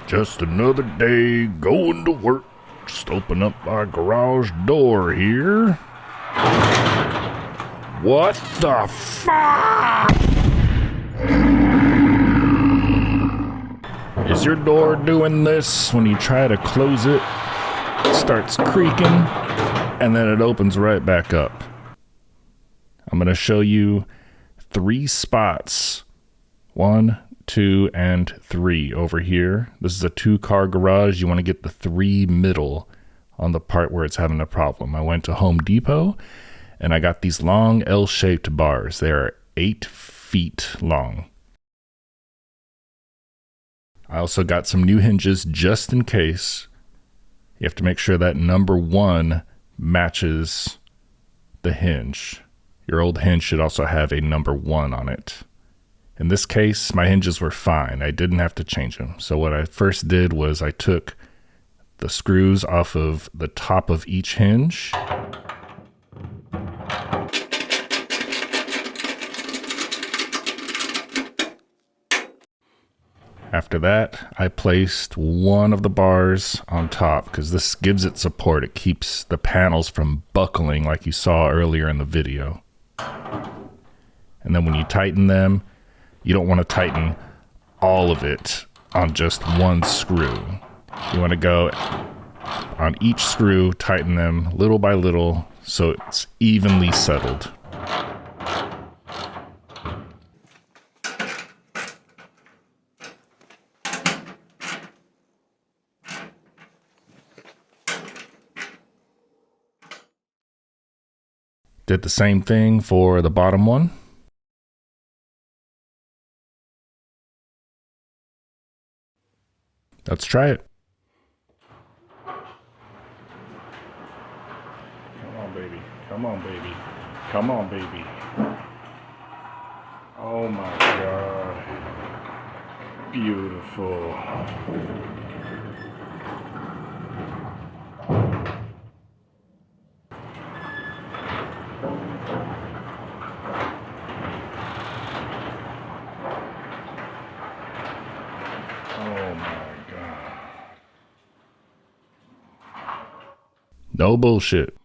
Just another day going to work. Just open up my garage door here. What the fuck? Is your door doing this when you try to close it? It starts creaking and then it opens right back up. I'm going to show you 3 spots. 1, 2, and 3 over here. This is a 2-car garage. You want to get the 3 middle on the part where it's having a problem. I went to Home Depot and I got these long L-shaped bars. They are 8 feet long. I also got some new hinges just in case. You have to make sure that number 1 matches the hinge. Your old hinge should also have a number 1 on it. In this case, my hinges were fine. I didn't have to change them. So what I first did was I took the screws off of the top of each hinge. After that, I placed one of the bars on top because this gives it support. It keeps the panels from buckling like you saw earlier in the video. And then when you tighten them, you don't want to tighten all of it on just one screw. You want to go on each screw, tighten them little by little so it's evenly settled. Did the same thing for the bottom one. Let's try it. Come on, baby. Come on, baby. Come on, baby. Oh my God. Beautiful. Oh my God. No bullshit.